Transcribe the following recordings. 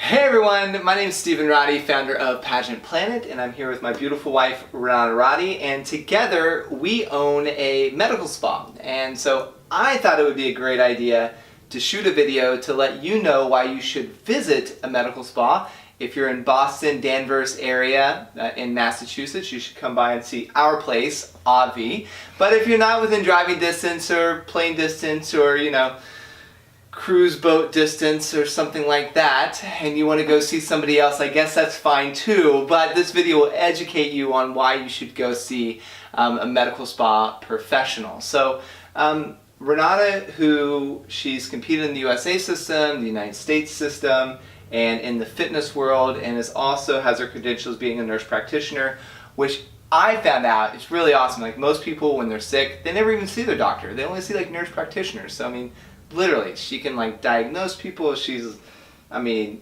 Hey everyone, my name is Renata Roddy, founder of Pageant Planet, and I'm here with my beautiful wife, Renata Roddy, and together we own a medical spa. And so I thought it would be a great idea to shoot a video to let you know why you should visit a medical spa. If you're in Boston, Danvers area in Massachusetts, you should come by and see our place, Avi. But if you're not within driving distance or plane distance or, cruise boat distance or something like that, and you want to go see somebody else, I guess that's fine too, but this video will educate you on why you should go see a medical spa professional. So Renata, she's competed in the USA system, the United States system, and in the fitness world, and also has her credentials being a nurse practitioner, which I found out it's really awesome. Like most people when they're sick, they never even see their doctor. They only see like nurse practitioners. So I mean, literally, she can like diagnose people. She's probably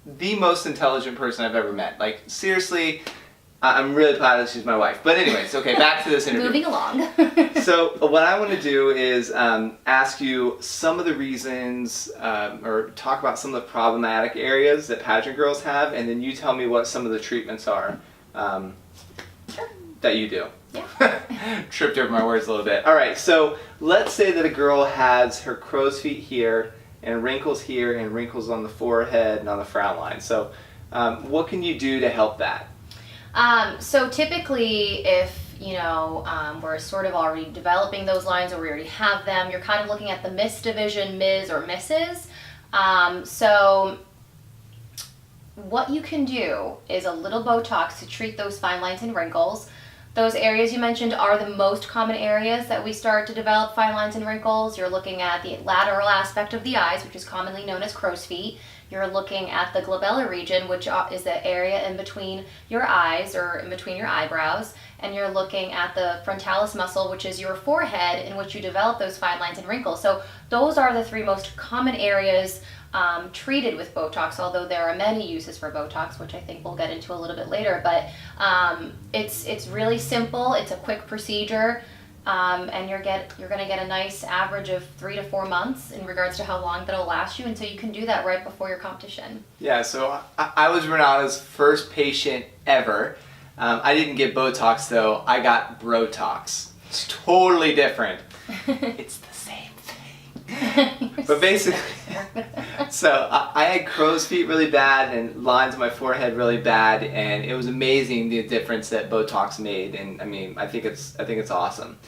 the most intelligent person I've ever met. Like seriously, I'm really glad that she's my wife. But anyways, okay, back to this interview. Moving along. So what I want to do is ask you some of the reasons or talk about some of the problematic areas that pageant girls have, and then you tell me what some of the treatments are that you do. Yeah. Tripped over my words a little bit. All right, so let's say that a girl has her crow's feet here and wrinkles here and wrinkles on the forehead and on the frown line. So what can you do to help that? So typically if we're sort of already developing those lines or we already have them, you're kind of looking at the Miss division, Ms. or Mrs. So what you can do is a little Botox to treat those fine lines and wrinkles. Those areas you mentioned are the most common areas that we start to develop fine lines and wrinkles. You're looking at the lateral aspect of the eyes, which is commonly known as crow's feet. You're looking at the glabellar region, which is the area in between your eyes or in between your eyebrows. And you're looking at the frontalis muscle, which is your forehead, in which you develop those fine lines and wrinkles. So those are the three most common areas treated with Botox, although there are many uses for Botox, which I think we'll get into a little bit later. But it's really simple. It's a quick procedure. And you're going to get a nice average of 3 to 4 months in regards to how long that'll last you, and so you can do that right before your competition. Yeah, so I was Renata's first patient ever. I didn't get Botox though, I got Brotox. It's totally different. It's the same thing. But basically, so I had crow's feet really bad and lines on my forehead really bad, and it was amazing the difference that Botox made. And I mean, I think it's awesome.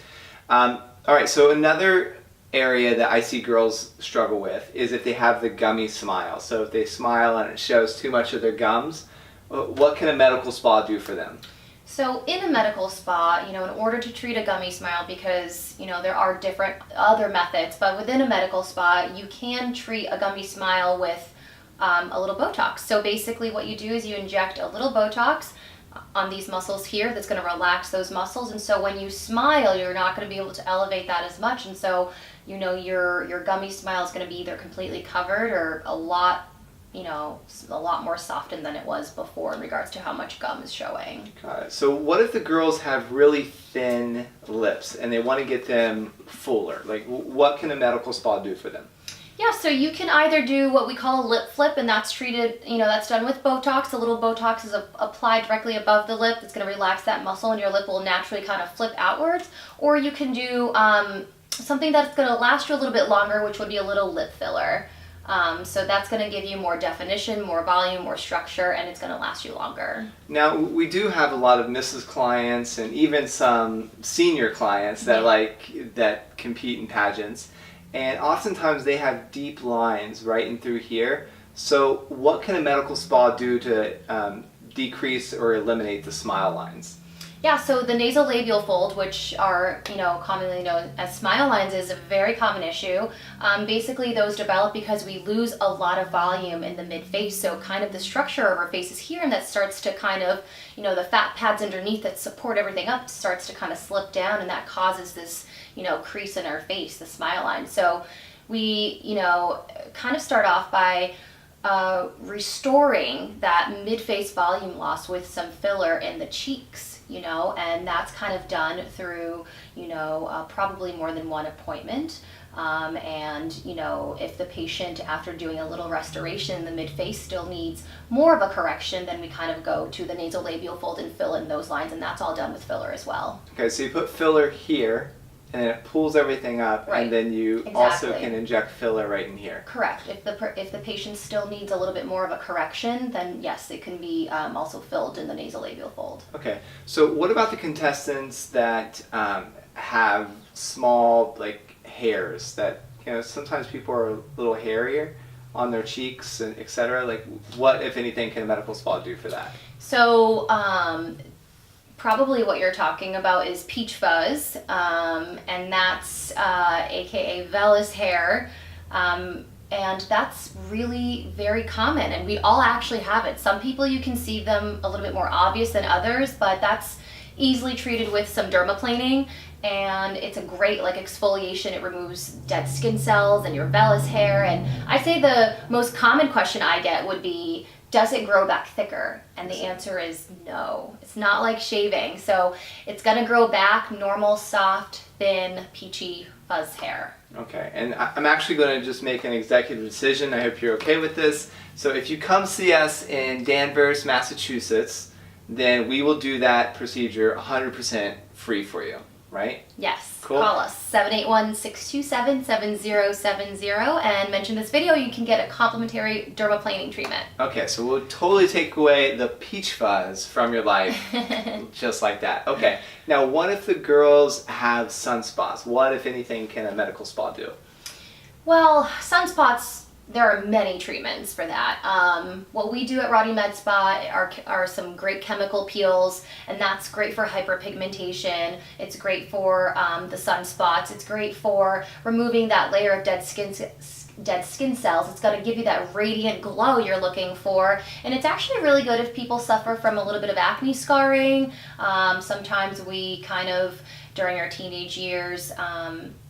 All right, so another area that I see girls struggle with is if they have the gummy smile. So if they smile and it shows too much of their gums, what can a medical spa do for them? So in a medical spa, in order to treat a gummy smile, because, there are different other methods, but within a medical spa, you can treat a gummy smile with a little Botox. So basically what you do is you inject a little Botox on these muscles here that's going to relax those muscles. And so when you smile, you're not going to be able to elevate that as much. And so, your gummy smile is going to be either completely covered or a lot more softened than it was before in regards to how much gum is showing. Got it. So what if the girls have really thin lips and they want to get them fuller? Like, what can a medical spa do for them? Yeah, so you can either do what we call a lip flip, and that's treated, that's done with Botox. A little Botox is applied directly above the lip. It's going to relax that muscle, and your lip will naturally kind of flip outwards. Or you can do something that's going to last you a little bit longer, which would be a little lip filler. So that's going to give you more definition, more volume, more structure, and it's going to last you longer. Now, we do have a lot of Mrs. clients and even some senior clients that compete in pageants, and oftentimes they have deep lines right in through here. So what can a medical spa do to decrease or eliminate the smile lines? Yeah, so the nasolabial fold, which are, commonly known as smile lines, is a very common issue. Basically, those develop because we lose a lot of volume in the mid-face. So kind of the structure of our face is here, and that starts to kind of, the fat pads underneath that support everything up starts to kind of slip down, and that causes this, crease in our face, the smile line. So we, kind of start off by restoring that mid-face volume loss with some filler in the cheeks. And that's kind of done through, probably more than one appointment. And if the patient, after doing a little restoration, the mid-face still needs more of a correction, then we kind of go to the nasolabial fold and fill in those lines, and that's all done with filler as well. Okay, so you put filler here, and then it pulls everything up, right. And then you also can inject filler right in here. Correct. If the patient still needs a little bit more of a correction, then yes, it can be also filled in the nasolabial fold. Okay, so what about the contestants that have small hairs that sometimes people are a little hairier on their cheeks and etc. What, if anything, can a medical spa do for that? So probably what you're talking about is peach fuzz, and that's aka vellus hair, and that's really very common, and we all actually have it. Some people, you can see them a little bit more obvious than others, but that's easily treated with some dermaplaning, and it's a great exfoliation. It removes dead skin cells and your vellus hair. And I say the most common question I get would be, does it grow back thicker? And the answer is no. It's not like shaving. So it's gonna grow back normal, soft, thin, peachy fuzz hair. Okay, and I'm actually going to just make an executive decision. I hope you're okay with this. So if you come see us in Danvers, Massachusetts, then we will do that procedure 100% free for you, right? Yes. Cool. Call us 781-627-7070 and mention this video. You can get a complimentary dermaplaning treatment. Okay, so we'll totally take away the peach fuzz from your life, just like that. Okay, now what if the girls have sunspots? What, if anything, can a medical spa do? Well, sunspots, there are many treatments for that. What we do at Roddy MedSpa are some great chemical peels, and that's great for hyperpigmentation. It's great for the sunspots. It's great for removing that layer of dead skin cells. It's going to give you that radiant glow you're looking for, and it's actually really good if people suffer from a little bit of acne scarring. Sometimes we kind of, during our teenage years,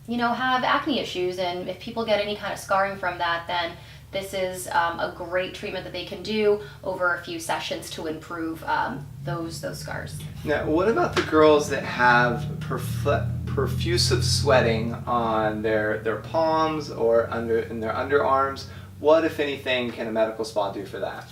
have acne issues, and if people get any kind of scarring from that, then this is a great treatment that they can do over a few sessions to improve those scars. Now, what about the girls that have perfusive sweating on their palms or in their underarms? What, if anything, can a medical spa do for that?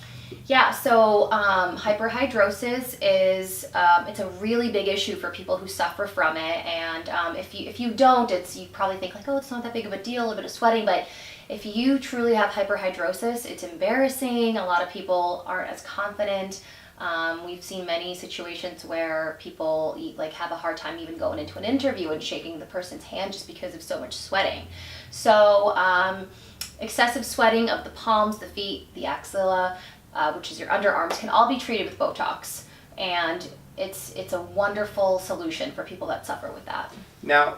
Yeah, so hyperhidrosis is it's a really big issue for people who suffer from it, and if you don't, you probably think oh, it's not that big of a deal, a little bit of sweating, but if you truly have hyperhidrosis, it's embarrassing. A lot of people aren't as confident. We've seen many situations where people have a hard time even going into an interview and shaking the person's hand just because of so much sweating. So excessive sweating of the palms, the feet, the axilla, which is your underarms, can all be treated with Botox, and it's a wonderful solution for people that suffer with that. Now,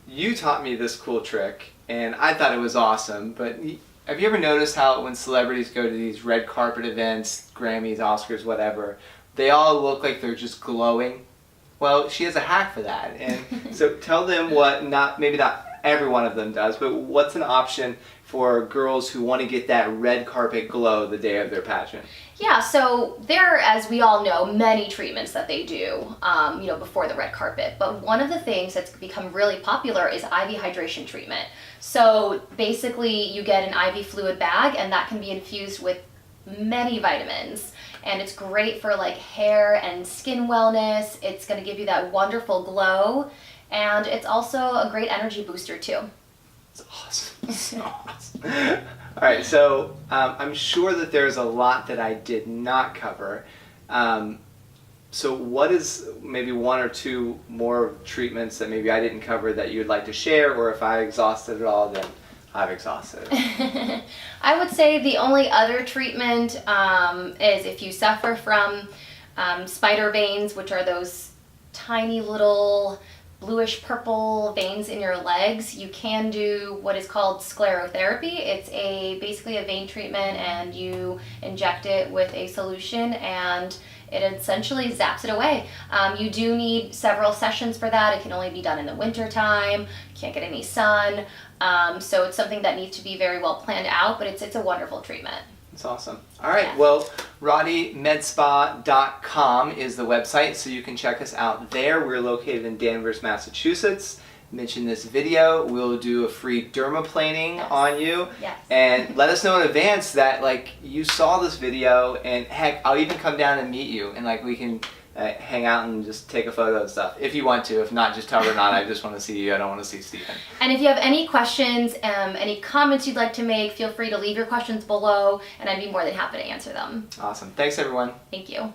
you taught me this cool trick, and I thought it was awesome, but have you ever noticed how when celebrities go to these red carpet events, Grammys, Oscars, whatever, they all look like they're just glowing? Well, she has a hack for that, and so tell them what, maybe not every one of them does, but what's an option for girls who want to get that red carpet glow the day of their pageant? Yeah, so there are, as we all know, many treatments that they do, before the red carpet. But one of the things that's become really popular is IV hydration treatment. So basically, you get an IV fluid bag, and that can be infused with many vitamins. And it's great for hair and skin wellness. It's going to give you that wonderful glow. And it's also a great energy booster too. It's awesome. It's awesome. All right, so I'm sure that there's a lot that I did not cover. So what is maybe one or two more treatments that maybe I didn't cover that you'd like to share, or if I exhausted it all, then I've exhausted it? I would say the only other treatment is if you suffer from spider veins, which are those tiny little bluish purple veins in your legs. You can do what is called sclerotherapy. It's basically a vein treatment, and you inject it with a solution, and it essentially zaps it away. You do need several sessions for that. It can only be done in the winter time. You can't get any sun. So it's something that needs to be very well planned out, but it's a wonderful treatment. That's awesome. All right, Yeah. well, RoddyMedSpa.com is the website, so you can check us out there. We're located in Danvers, Massachusetts. mention this video, we'll do a free dermaplaning on you. Yes. And let us know in advance that like you saw this video, and heck, I'll even come down and meet you, and like we can hang out and just take a photo and stuff if you want to. If not, just tell Renata I just want to see you. I don't want to see Steven. And if you have any questions, any comments you'd like to make, feel free to leave your questions below, and I'd be more than happy to answer them. Awesome. Thanks, everyone. Thank you.